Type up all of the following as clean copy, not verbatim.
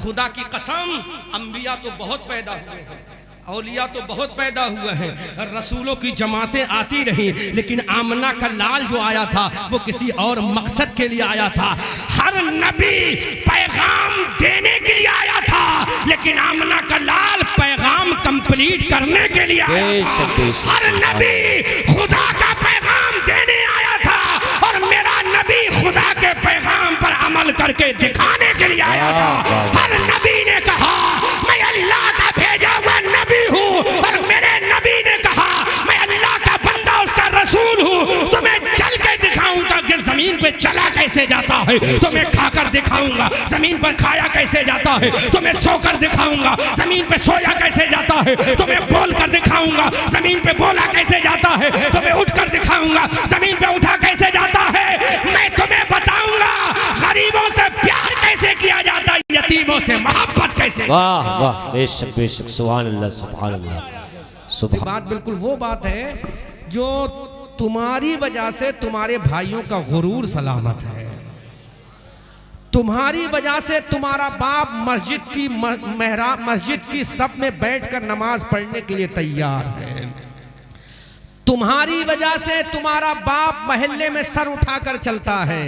खुदा की कसम, अंबिया तो बहुत पैदा हुए हैं, औलिया तो बहुत पैदा हुए हैं, रसूलों की जमातें आती रही, लेकिन आमना का लाल जो आया था वो किसी और मकसद के लिए आया था। हर नबी पैगाम देने के लिए आया था, लेकिन आमना का लाल पैगाम कंप्लीट करने के लिए आया था। हर नबी खुदा का पैगाम देने आया था, और मेरा नबी खुदा के पैगाम पर अमल करके दिखाने के लिए आया था। हर नबी ने कहा मैं अल्लाह का भेजा हुआ नबी हूँ, और मेरे नबी ने कहा मैं अल्लाह का बंदा, उसका रसूल हूँ। तो मैं चल के दिखाऊंगा कि जमीन पे चला कैसे जाता है, तो मैं खाकर दिखाऊंगा जमीन पर खाया कैसे जाता है, तो मैं सोकर दिखाऊंगा जमीन पे सोया कैसे जाता है, तो मैं बोल कर दिखाऊंगा जमीन पे बोला कैसे जाता है, तो मैं उठकर दिखाऊंगा जमीन पे उठा कैसे जाता है। मैं तुम्हें बताऊंगा गरीबों से प्यार कैसे किया जाता है, यतीमों से मोहब्बत कैसे। वाह वाह, बेशक बेशक, सुभान अल्लाह सुभान अल्लाह। बात बिल्कुल वो बात है जो तुम्हारी वजह से तुम्हारे भाइयों का गुरूर सलामत है, तुम्हारी वजह से तुम्हारा बाप मस्जिद की मेहराब मस्जिद की सब में बैठकर नमाज पढ़ने के लिए तैयार है, तुम्हारी वजह से तुम्हारा बाप मोहल्ले में सर उठाकर चलता है,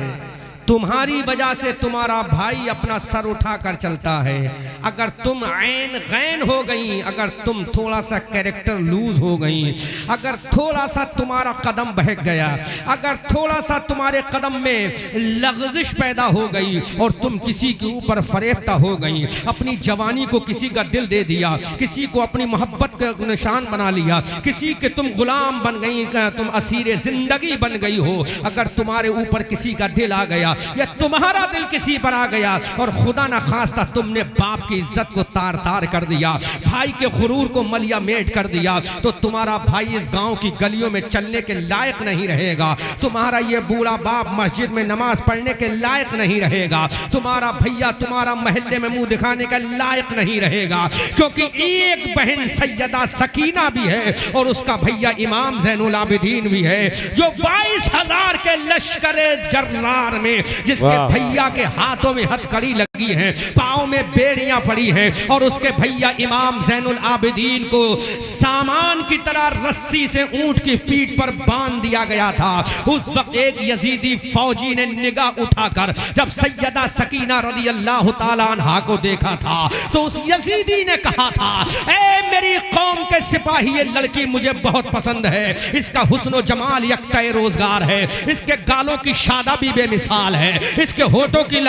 तुम्हारी वजह से तुम्हारा भाई अपना सर उठाकर चलता है। अगर तुम ऐन गैन हो गई, अगर तुम थोड़ा सा कैरेक्टर लूज हो गई, अगर थोड़ा सा तुम्हारा कदम बहक गया, अगर थोड़ा सा तुम्हारे कदम में लग़ज़िश पैदा हो गई और तुम किसी के ऊपर फरेफ्ता हो गई, अपनी जवानी को किसी का दिल दे दिया, किसी को अपनी मोहब्बत का निशान बना लिया, किसी के तुम गुलाम बन गई, तुम असीर जिंदगी बन गई हो, अगर तुम्हारे ऊपर किसी का दिल आ गया या तुम्हारा दिल किसी पर आ गया और खुदा ना खास्ता तुमने बाप की इज्जत को तार तार कर दिया, भाई के गुरूर को मलिया मेट कर दिया, तो तुम्हारा भाई इस गांव की गलियों में चलने के लायक नहीं रहेगा, तुम्हारा ये बूढ़ा बाप मस्जिद में नमाज पढ़ने के लायक नहीं रहेगा, तुम्हारा भैया तुम्हारा महल्ले में मुंह दिखाने का लायक नहीं रहेगा, क्योंकि एक बहन सैयदा सकीना भी है और उसका भैया इमाम ज़ैनुल आबिदीन भी है, जो 22,000 के लश्कर जर्रार में जिसके भैया के हाथों में हथकड़ी लगी है, पाँव में बेड़ियां पड़ी हैं, और उसके भैया इमाम ज़ैनुल आबिदीन को सामान की तरह रस्सी से ऊंट की पीठ पर बांध दिया गया था। उस वक्त एक यजीदी फौजी ने निगाह उठाकर जब सैयदा सकीना रज़ी अल्लाह ताला अन्हा को देखा था, तो उस यजीदी ने कहा था, ए मेरी कौम के सिपाही, ये लड़की मुझे बहुत पसंद है, इसका हुस्न जमाल यकता रोजगार है, इसके गालों की शादाबी बेमिसाल है, इसके होठों की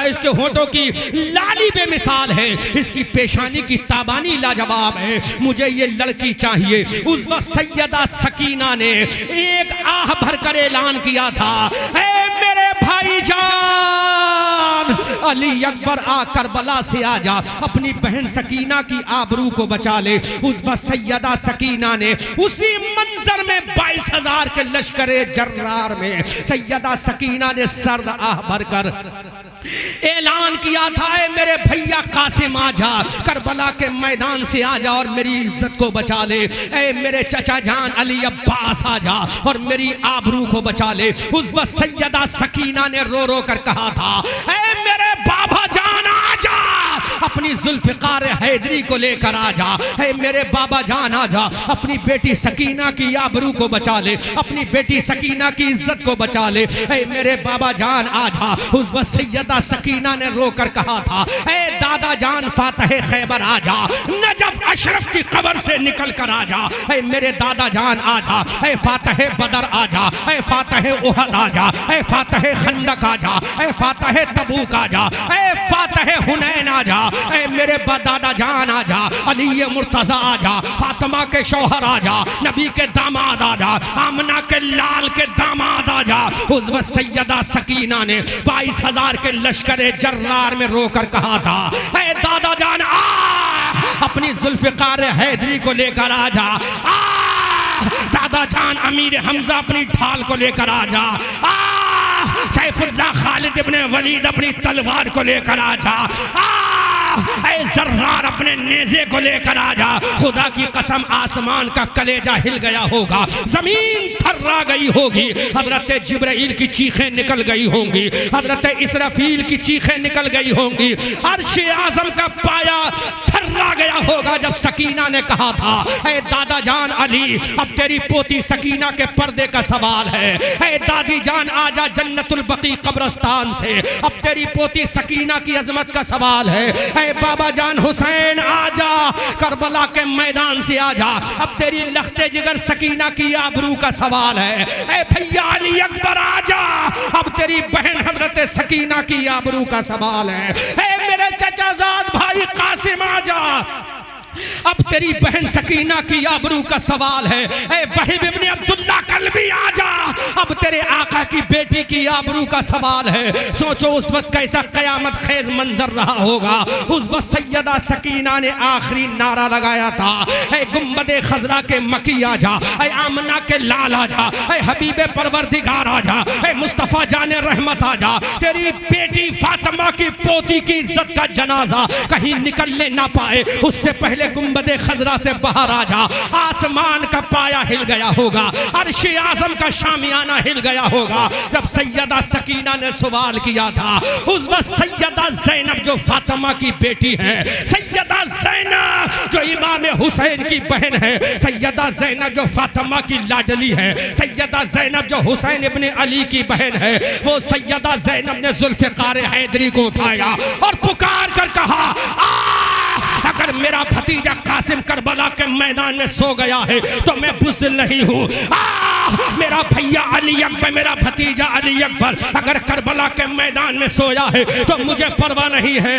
इसके होठों की लाली बेमिसाल है, इसकी पेशानी की ताबानी लाजवाब है, मुझे ये लड़की चाहिए। उस वक्त सैयदा सकीना ने एक आह भरकर ऐलान किया था, ऐ मेरे भाईजान अली अकबर आ करबला से आ जा, अपनी बहन सकीना की आबरू को बचा ले। उस वक्त सैयदा सकीना ने उसी मंजर में 22,000 के लश्करे जर्रार में सैयदा सकीना ने सर्द आह भरकर ऐलान किया था, ऐ मेरे भैया कासिम आ जा, करबला के मैदान से आ जा और मेरी इज्जत को बचा ले, ऐ मेरे चचा जान अली अब्बास आ जा और मेरी आबरू को बचा ले। उस वक्त सैयदा सकीना ने रो रो कर कहा था, ऐ मेरे बाबा जान आ जा, अपनी जुल्फ़िकार हैदरी को लेकर आ जा, ऐ मेरे बाबा जान आ जा, अपनी बेटी सकीना की आबरू को बचा ले, अपनी बेटी सकीना की इज्जत को बचा ले, ऐ मेरे बाबा जान आ जा। उस वक्त सैयदा सकीना ने रोकर कहा था, ऐ दादा जान फातह खैबर आ जा, नजफ अशरफ की कब्र से निकल कर आ जा, ऐ मेरे दादा जान आ जा, ऐ फातह बदर आ जा, ऐ फातह उहद आ जा, ऐ फातह खंदक आ जा, ऐ फातह तबूक आ जा, ऐ फातह हुनैन आ जा, ऐ मेरे दादा जान आ जा, अली मुर्तजा आ जा, फातिमा के शौहर आ जा, नबी के दामाद आ जा, आमना के लाल के दामाद आ जा। उस वक्त सैयदा सकीना ने 22,000 के लश्करे जर्रार में रोकर कहा था, ऐ दादा जान आ, अपनी जुल्फ़िकार हैदरी को लेकर आ जा, आ दादा जान अमीर हमजा अपनी ढाल को लेकर आ जा, आ सैफुल्लाह खालिद इब्ने वलीद अपनी तलवार को लेकर आ जा, आ ऐ जर्रार अपने नेज़े को लेकर आ जा। खुदा की कसम आसमान का कलेजा हिल गया होगा, जमीन थर्रा गई होगी, हजरत जिब्राइल की चीखें निकल गई होंगी, हजरत इसराफील की चीखें निकल गई होंगी, अर्श आज़म का पाया थर्रा गया होगा। जब सकीना ने कहा था ऐ दादा जान अली अब तेरी पोती सकीना के पर्दे का सवाल है, ऐ दादी जान आजा जन्नतुल बकी कब्रिस्तान से, अब तेरी पोती सकीना की अजमत का सवाल है, ऐ बाबा जान हुसैन आजा करबला के मैदान से आजा, अब तेरी लख्ते जिगर सकीना की आबरू का सवाल है, ऐ भैया अली अकबर आजा अब तेरी बहन हजरत सकीना की आबरू का सवाल है, ऐ मेरे चचाजाद भाई कासिम आजा अब तेरी बहन सकीना की आबरू का सवाल है, ऐ वहीब इब्ने अब्दुल्ला कल्बी आजा अब तेरे आका की बेटी की आबरू का सवाल है। सोचो उस वक्त कैसा कयामत खेज मंजर रहा होगा। उस वक्त सैयदा सकीना ने आखिरी नारा लगाया था, ऐ गुम्बदे खजरा के मकी आजा, ऐ आमना के लाल आजा, ऐ हबीबे परवरदिगार आजा, ऐ मुस्तफा जाने रहमत आजा, तेरी बेटी फातिमा की पोती की इज्जत का जनाजा कहीं निकलने ना पाए उससे पहले गुम्बदे खजरा से बाहर आ जा। आसमान का पाया हिल गया होगा, अर्श आज़म का शामियाना हिल गया होगा। जब सैयदा सकीना ने सवाल किया था, उस वक्त सैयदा ज़ैनब जो फातिमा की बेटी है, सैयदा ज़ैनब जो इमाम हुसैन की बहन है, सैयदा ज़ैनब जो फातिमा की लाडली है, सैयदा ज़ैनब जो हुसैन इब्ने अली की बहन है, वो सैयदा ज़ैनब ने जुल्फ़िकार हैदरी को उठाया और पुकार कर कहा, अगर मेरा भतीजा कासिम करबला के मैदान में सो गया है तो मैं बुज़दिल नहीं हूँ। मेरा भैया अली अकबर, मेरा भतीजा अली अकबर अगर करबला के मैदान में सोया है तो मुझे परवाह नहीं है।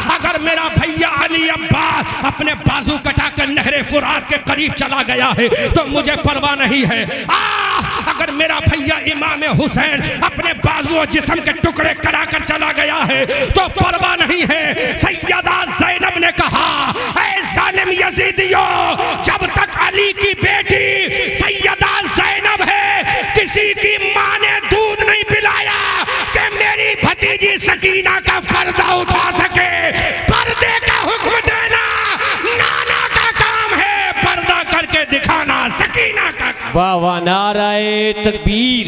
अगर मेरा भैया अली अब्बास अपने बाजू कटाकर नहरे फुरात के करीब चला गया है तो मुझे परवाह नहीं है। अगर मेरा भैया इमाम हुसैन अपने बाजू और जिस्म के टुकड़े कराकर चला गया है तो परवाह नहीं है। सैयदा ज़ैनब ने कहा, ऐ जालिम यजीदियो, जब तक अली की बेटी सैयदा ज़ैनब है किसी की माँ ने दूध नहीं पिलाया कि मेरी भतीजी सकीना का पर्दा उठा सके। पर्दे का हुक्म देना नाना का काम है, पर्दा करके दिखाना सकीना का काम। वाह वाह, नाराए तकबीर,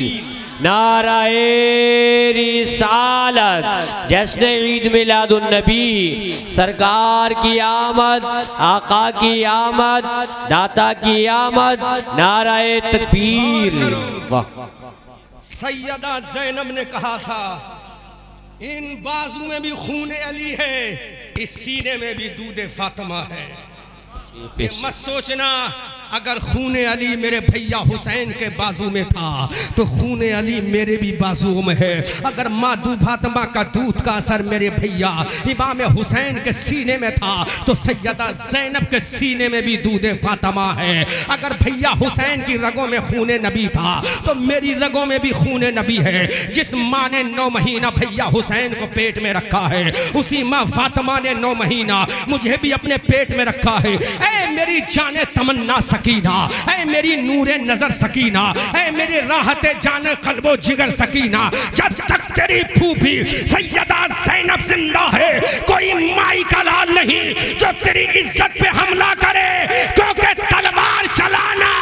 नाराए रिसालत, जश्न ईद मिलादुन नबी, सरकार की आमद, आका की आमद, दाता की आमद, नाराए तकबीर। वाह। सैयदा ज़ैनब ने कहा था, इन बाजू में भी खून अली है, इस सीने में भी दूध फातिमा है। ये मत सोचना अगर खून अली मेरे भैया हुसैन के बाजू में था तो खून अली मेरे भी बाजुओं में है। अगर मादू फातिमा का दूध का असर मेरे भैया इमाम हुसैन के सीने में था तो सैयदा ज़ैनब के सीने में भी दूध फातिमा है। अगर भैया हुसैन की रगों में खून नबी था तो मेरी रगों में भी खून नबी है। जिस माँ ने 9 महीना भैया हुसैन को पेट में रखा है, उसी माँ फातिमा ने 9 महीना मुझे भी अपने पेट में रखा है। ऐ मेरी जाने तमन्ना सकीना, ऐ मेरी नूरे नजर सकीना, ऐ मेरी राहते जाने कल्बो जिगर सकीना, जब तक तेरी फूफी सैयदा ज़ैनब जिंदा है कोई माई का लाल नहीं जो तेरी इज्जत पे हमला करे, क्योंकि तलवार चलाना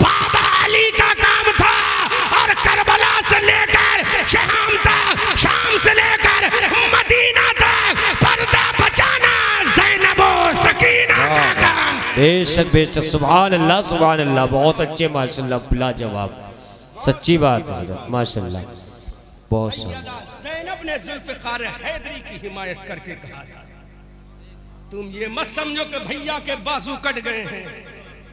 बाबा अली का काम था और करबला से लेकर शाम तक, शाम से लेकर मदीना तक पर्दा बचाना ज़ैनब सकीना का काम। बेशक बेशक, सुभान अल्लाह सुभान अल्लाह, बहुत अच्छे माशाल्लाह, लाजवाब, सच्ची बात है माशाल्लाह, बहुत सही। ज़ैनब ने जुल्फ़िकार हैदरी की हिमायत करके कहा था, तुम ये मत समझो कि भैया के बाजू कट गए हैं,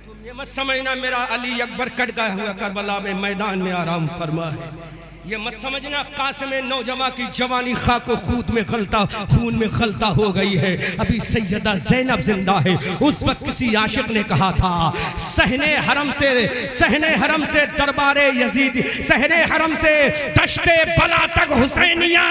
तुम ये मत समझना मेरा अली अकबर कट गया हुआ करबला में मैदान में आराम फरमा है। ये मत समझना कासिम नौजवां की जवानी खाको खून में खलता हो गई है, अभी सैयदा ज़ैनब जिंदा है। उस वक्त किसी आशिक ने कहा था, सहने हरम से दरबारे यजीद, सहने हरम से दश्ते बला तक हुसैनिया,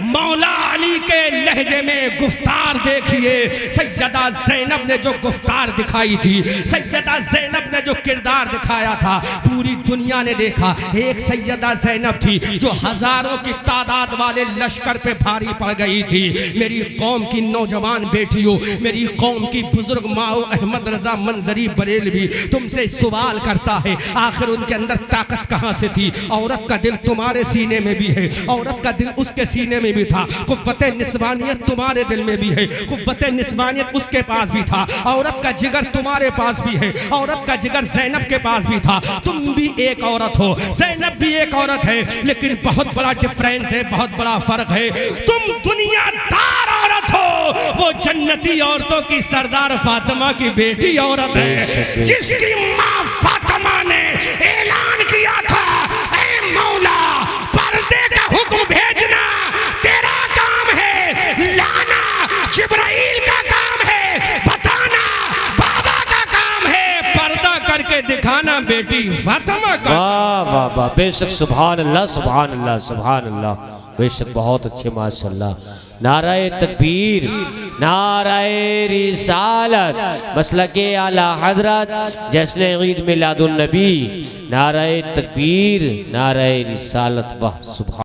मौला अली के लहजे में गुफ्तार देखिए। सैयदा ज़ैनब ने जो गुफ्तार दिखाई थी, सैयदा ज़ैनब ने जो किरदार दिखाया था, पूरी दुनिया ने देखा। एक सैयदा ज़ैनब ज़ैनब थी जो हजारों की तादाद वाले लश्कर पे भारी पड़ गई थी। मेरी कौम की नौजवान बेटियों, मेरी कौम की बुजुर्ग माओ अहमद रजा मंजरी बरेलवी तुमसे सवाल करता है, आखिर उनके अंदर ताकत कहाँ से थी? औरत का दिल तुम्हारे सीने में भी है, औरत का दिल उसके सीने में भी था, कुव्वत निस्वानियत तुम्हारे दिल में भी है, कुव्वत निस्वानियत उसके पास भी था, औरत का जिगर तुम्हारे पास भी है, औरत का जिगर ज़ैनब के पास भी था। तुम भी एक औरत हो, ज़ैनब भी एक औरत है, लेकिन बहुत बड़ा डिफरेंस है, बहुत बड़ा फर्क है। तुम दुनियादार औरत हो, वो जन्नती औरतों की सरदार फातिमा की बेटी औरत है, जिसकी माँ फातिमा ने ऐलान किया था, ऐ मौला पर्दे का हुक्म भेजना तेरा काम है, लाना जिब्राइल का काम है, बताना बाबा का काम है, पर्दा करके दिखाना बेटी फातिमा का। वाह वाह वाह, बेशक सुभान अल्लाह सुभान अल्लाह सुभान अल्लाह, बेशक बहुत अच्छे माशाल्लाह। नाराए तकबीर, नाराए रिसालत, मसलके आला हजरत जश्न ईद मिलादुन नबी, नाराए तकबीर, नाराए रिसालत, वाह सुभान।